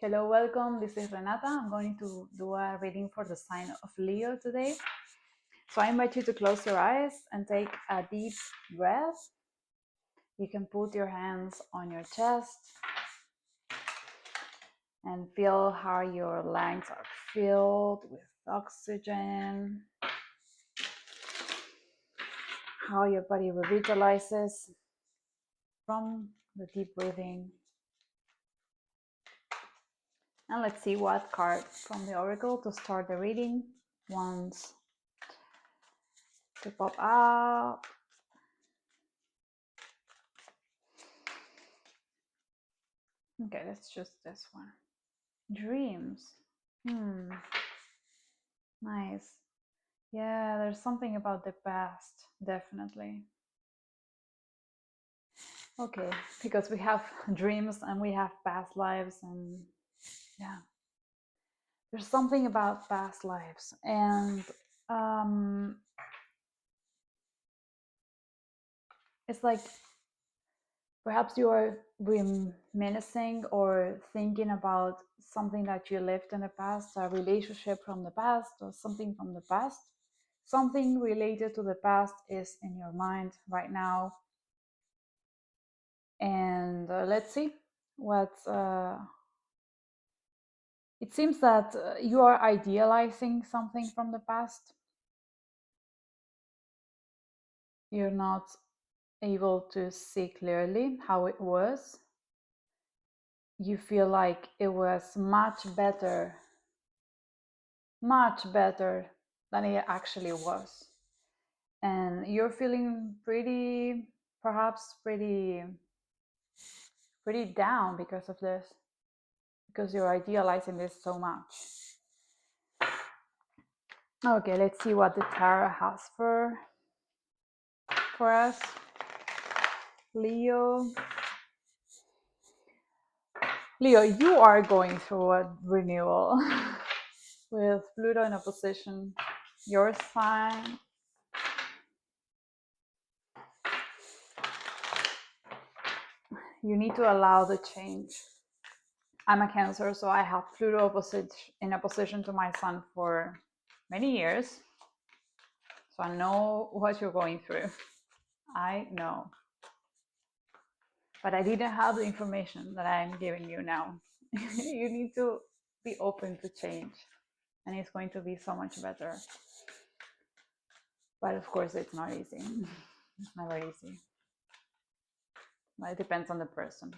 Hello, welcome. This is Renata. I'm going to do a reading for the sign of Leo today. So I invite you to close your eyes and take a deep breath. You can put your hands on your chest and feel how your lungs are filled with oxygen, how your body revitalizes from the deep breathing. And let's see what card from the oracle to start the reading wants to pop up. Okay, let's choose this one. Dreams. Nice. Yeah, there's something about the past, definitely. Okay, because we have dreams and we have past lives, and yeah, there's something about past lives. And it's like perhaps you are reminiscing or thinking about something that you lived in the past, a relationship from the past or something from the past. Something related to the past is in your mind right now. And let's see what it seems that you are idealizing something from the past. You're not able to see clearly how it was. You feel like it was much better than it actually was. And you're feeling perhaps pretty down because of this, because you're idealizing this so much. Okay, let's see what the tarot has for us. Leo, you are going through a renewal with Pluto in opposition your sign. You need to allow the change. I'm a Cancer, so I have Pluto in opposition to my sun for many years. So I know what you're going through. I know. But I didn't have the information that I'm giving you now. You need to be open to change, and it's going to be so much better. But of course, it's not easy. It's never easy. But it depends on the person.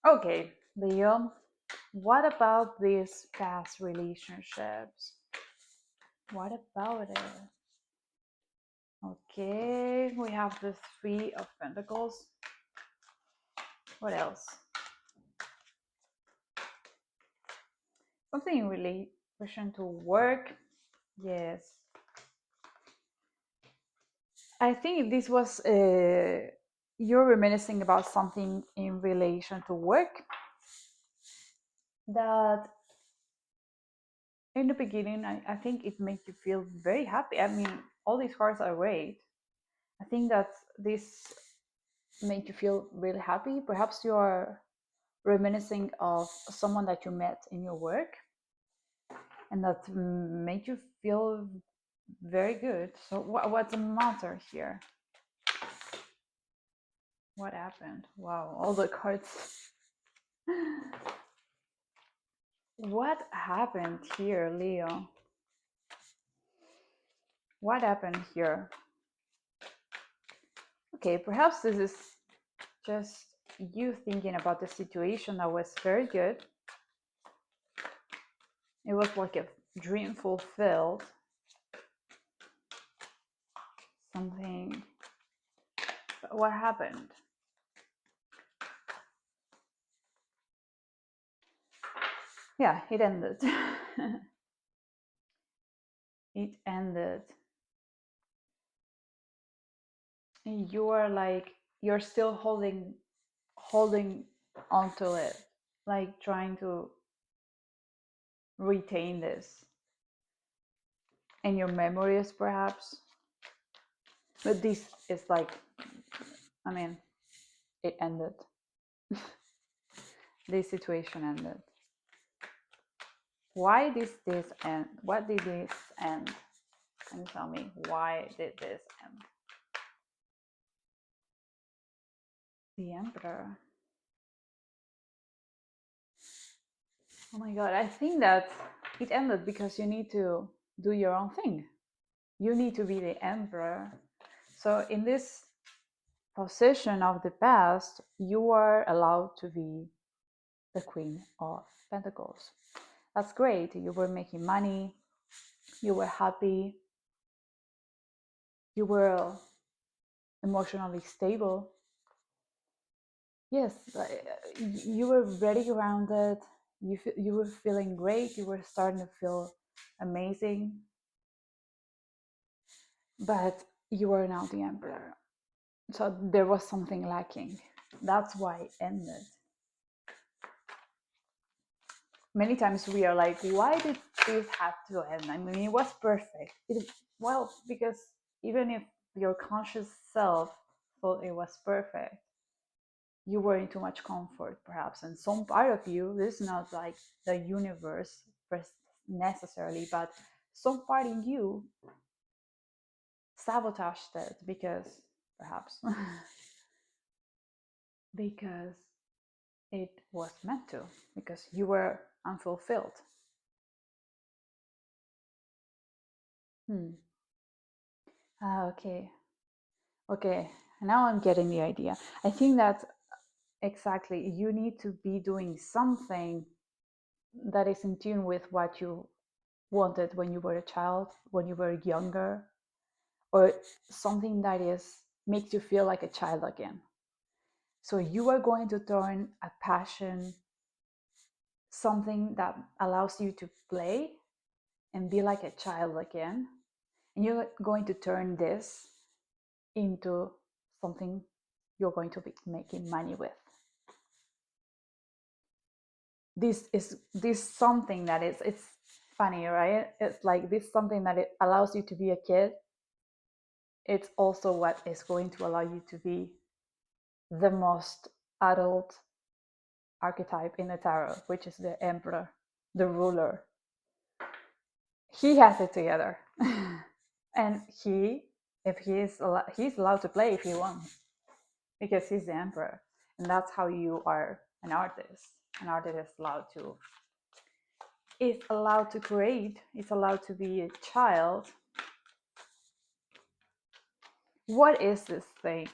Okay, Leo, what about these past relationships? What about it? Okay, we have the Three of Pentacles. What else? Something in relation to work. Yes. I think this was you're reminiscing about something in relation to work that in the beginning, I think it made you feel very happy. I mean, all these cards are great. I think that this made you feel really happy. Perhaps you are reminiscing of someone that you met in your work and that made you feel very good. So what's the matter here? What happened? Wow, all the cards. What happened here, Leo? What happened here? Okay, perhaps this is just you thinking about the situation that was very good. It was like a dream fulfilled. Something. What happened? Yeah, it ended. It ended. You are like, you're still holding onto it, like trying to retain this in your memories perhaps. But this is like, I mean, it ended. this situation ended? Why did this end? What did this end? Can you tell me why did this end? The Emperor. Oh my God, I think that it ended because you need to do your own thing. You need to be the Emperor. So in this position of the past, you are allowed to be the Queen of Pentacles. That's great. You were making money, you were happy, you were emotionally stable. Yes, you were very grounded. You were feeling great. You were starting to feel amazing. But you are now the Emperor. So there was something lacking. That's why it ended. Many times we are like, why did this have to end? I mean, it was perfect. Well, because even if your conscious self thought it was perfect, you were in too much comfort, perhaps. And some part of you, this is not like the universe necessarily, but some part in you sabotaged it because, perhaps, because it was meant to, because you were unfulfilled. Okay. Okay. Now I'm getting the idea. I think that exactly you need to be doing something that is in tune with what you wanted when you were a child, when you were younger, or something that is makes you feel like a child again. So you are going to turn a passion, something that allows you to play and be like a child again, and you're going to turn this into something you're going to be making money with. This something that is, it's funny, right? It's like this something that it allows you to be a kid. It's also what is going to allow you to be the most adult archetype in the tarot, which is the Emperor, the ruler. He has it together. And if he's allowed to play if he wants, because he's the Emperor. And that's how you are an artist. An artist is allowed to create, is allowed to be a child. What is this thing?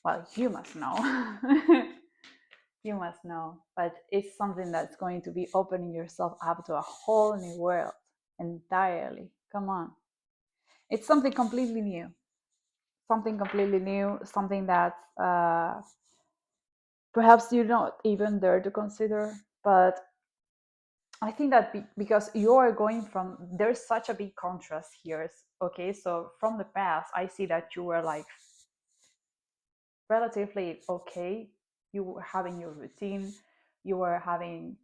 Well, you must know. You must know. But it's something that's going to be opening yourself up to a whole new world entirely. Come on. It's something completely new. Something completely new. Something that perhaps you don't even dare to consider. But I think that because you are going from, there's such a big contrast here. Okay, so from the past, I see that you were like relatively okay. You were having your routine, you were having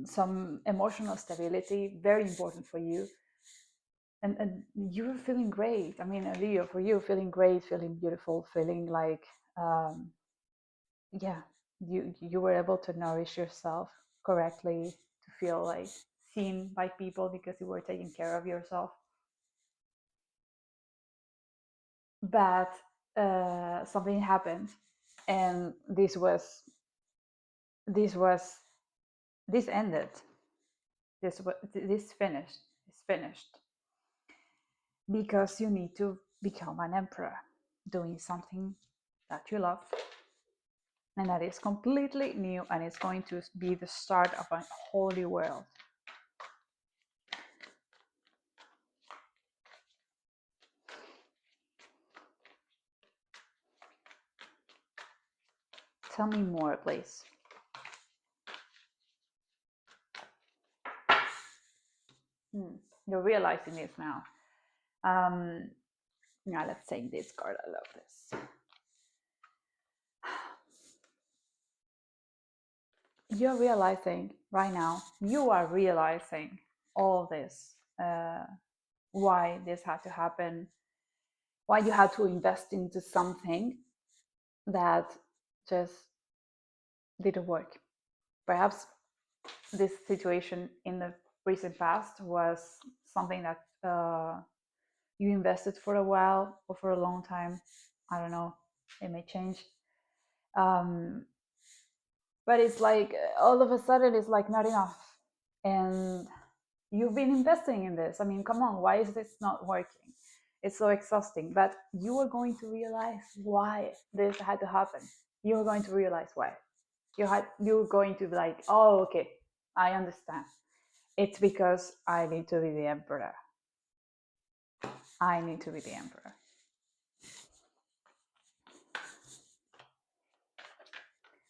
some emotional stability, very important for you. And you were feeling great. I mean, Leo, for you, feeling great, feeling beautiful, feeling like, yeah, you were able to nourish yourself correctly, to feel like seen by people because you were taking care of yourself. But something happened, and this was this ended. This finished. It's finished because you need to become an emperor, doing something that you love, and that is completely new, and it's going to be the start of a whole new world. Tell me more, please. You're realizing this now. Now let's take this card. I love this. You're realizing right now, you are realizing all this, why this had to happen, why you had to invest into something that just didn't work. Perhaps this situation in the recent past was something that you invested for a while or for a long time. I don't know. It may change. Um, but it's like all of a sudden it's like not enough. And you've been investing in this. I mean, come on, why is this not working? It's so exhausting. But you are going to realize why this had to happen. You're going to realize why. You're going to be like, oh, okay, I understand. It's because I need to be the emperor. I need to be the emperor.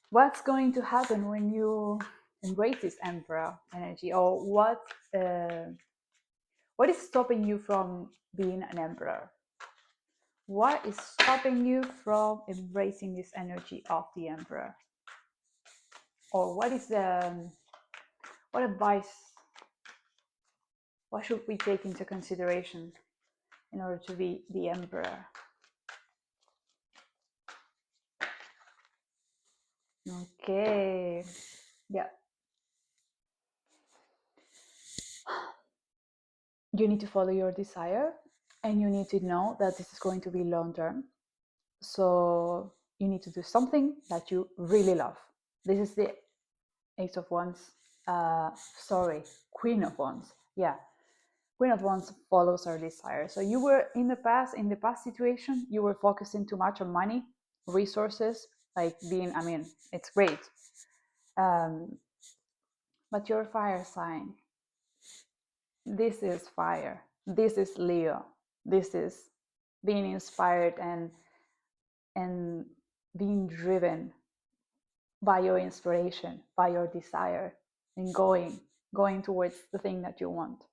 What's going to happen when you embrace this emperor energy, or what is stopping you from being an emperor? What is stopping you from embracing this energy of the emperor? Or what is what advice, what should we take into consideration in order to be the emperor? Okay, yeah. You need to follow your desire, and you need to know that this is going to be long term. So you need to do something that you really love. This is the Ace of Wands. Sorry, Queen of Wands. Yeah, Queen of Wands follows our desire. So you were in the past situation, you were focusing too much on money, resources, like being. I mean, it's great, but you're a fire sign. This is fire. This is Leo. This is being inspired and being driven by your inspiration, by your desire, and going towards the thing that you want.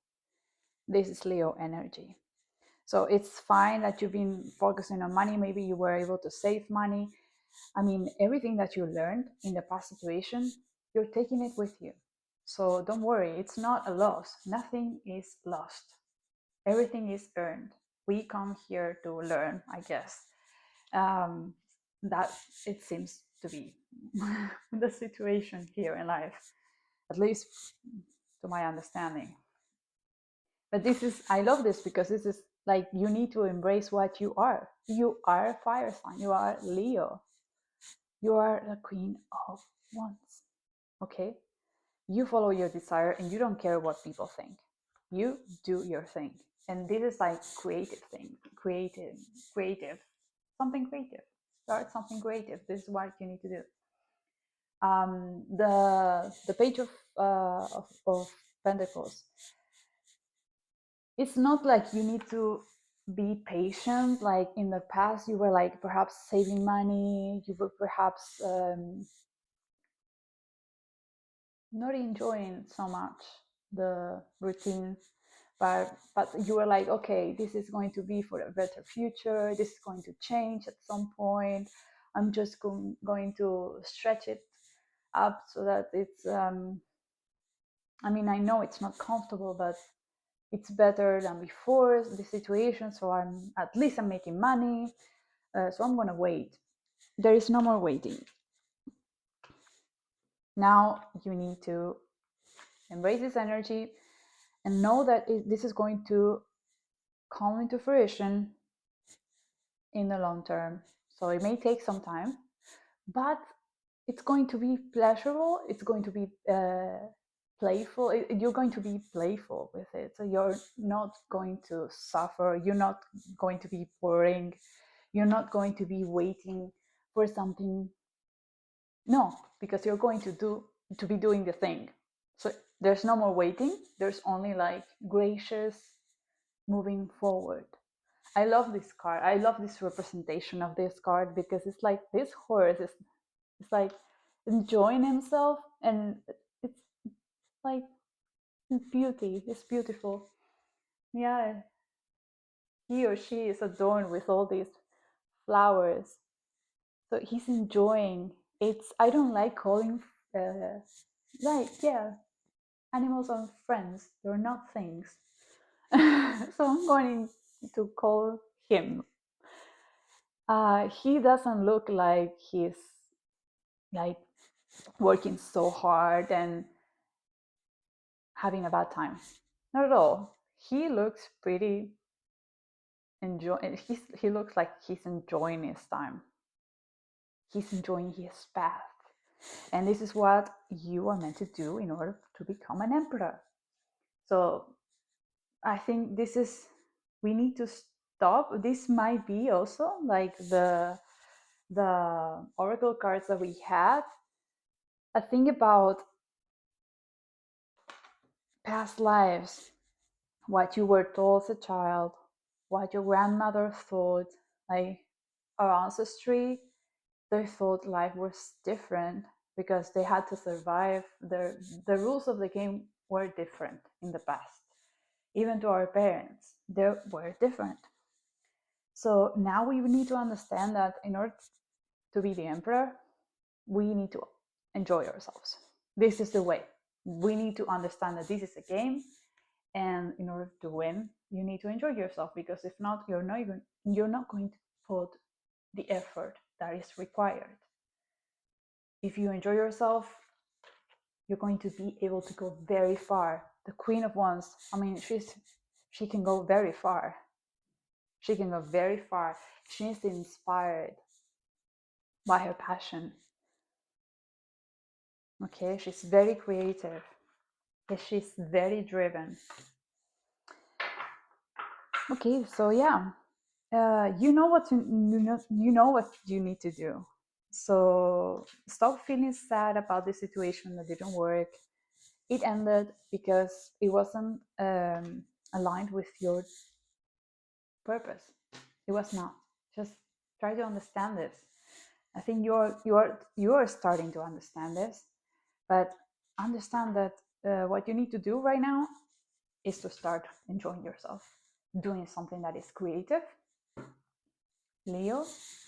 This is Leo energy. So it's fine that you've been focusing on money. Maybe you were able to save money. I mean, everything that you learned in the past situation, you're taking it with you. So don't worry, it's not a loss. Nothing is lost. Everything is earned. We come here to learn, I guess. That it seems to be the situation here in life, at least to my understanding. But this is, I love this because this is like, you need to embrace what you are. You are a fire sign. You are Leo. You are the Queen of Wands. Okay? You follow your desire and you don't care what people think. You do your thing. And this is like creative thing. Creative. Something creative. Start something creative. This is what you need to do. The page of Pentacles. It's not like you need to be patient. Like in the past, you were like perhaps saving money. You were perhaps not enjoying so much the routine, but you were like, okay, this is going to be for a better future. This is going to change at some point. I'm just going to stretch it up so that it's. I mean, I know it's not comfortable, but it's better than before the situation. So at least I'm making money. So I'm gonna wait. There is no more waiting. Now you need to embrace this energy and know that this is going to come into fruition in the long term. So it may take some time, but it's going to be pleasurable. It's going to be playful. You're going to be playful with it. So you're not going to suffer. You're not going to be boring. You're not going to be waiting for something. No, because you're going to be doing the thing. So there's no more waiting. There's only like gracious moving forward. I love this card. I love this representation of this card because it's like this horse is, it's like enjoying himself, and it's like beauty. It's beautiful. Yeah, he or she is adorned with all these flowers. So he's enjoying. It's, I don't like calling like, yeah, animals are friends. They're not things. So I'm going to call him. He doesn't look like he's like working so hard and having a bad time. Not at all. He looks pretty he looks like he's enjoying his time. He's enjoying his path. And this is what you are meant to do in order to become an emperor. So I think we need to stop. This might be also like the oracle cards that we had. I think about past lives, what you were told as a child, what your grandmother thought, like our ancestry, they thought life was different because they had to survive. The rules of the game were different in the past. Even to our parents, they were different. So now we need to understand that in order to be the emperor, we need to enjoy ourselves. This is the way. We need to understand that this is a game, and in order to win, you need to enjoy yourself, because if not, you're not going to put the effort that is required. If you enjoy yourself, you're going to be able to go very far. The Queen of Wands, I mean, she can go very far. She can go very far. She is inspired by her passion. Okay, she's very creative. She's very driven. Okay, so yeah, you know what you need to do. So stop feeling sad about the situation that didn't work. It ended because it wasn't aligned with your purpose. It was not. Just try to understand this. I think you're starting to understand this, but understand that what you need to do right now is to start enjoying yourself, doing something that is creative. Leo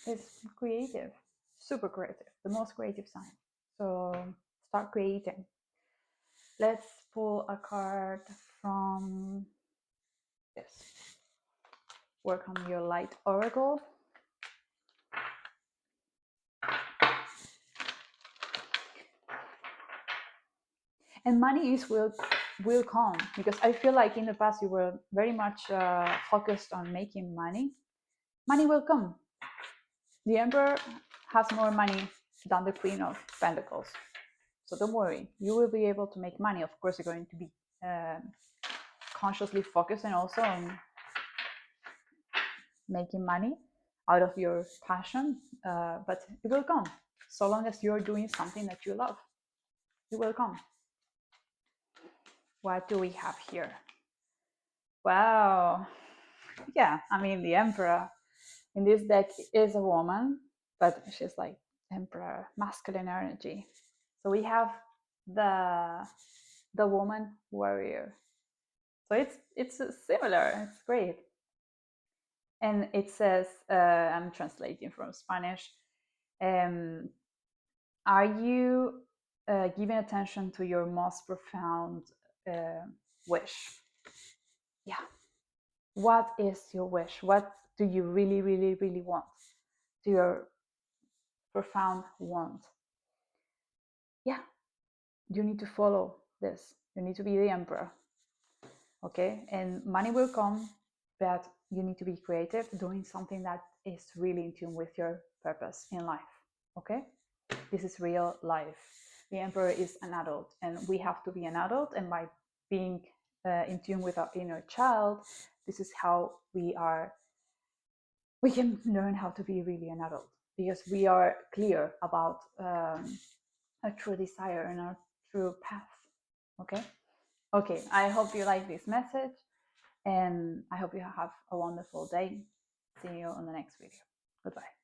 is creative, super creative, the most creative sign. So start creating. Let's pull a card from this. Work on your light oracle. And money will come, because I feel like in the past you were very much focused on making money. Money will come. The Emperor has more money than the Queen of Pentacles. So don't worry, you will be able to make money. Of course, you're going to be consciously focusing also on making money out of your passion, but it will come. So long as you're doing something that you love, it will come. What do we have here? Wow. Yeah, I mean, the Emperor in this deck is a woman, but she's like Emperor, masculine energy. So we have the woman warrior. So it's similar. It's great. And it says, I'm translating from Spanish. Are you giving attention to your most profound wish? Yeah. What is your wish? What do you really, really, really want? To your profound want? Yeah. You need to follow this. You need to be the emperor. Okay. And money will come, but you need to be creative, doing something that is really in tune with your purpose in life. Okay. This is real life. The emperor is an adult, and we have to be an adult. And by being in tune with our inner child, this is how we can learn how to be really an adult, because we are clear about our true desire and our true path. Okay, I hope you like this message, and I hope you have a wonderful day. See you on the next video. Goodbye.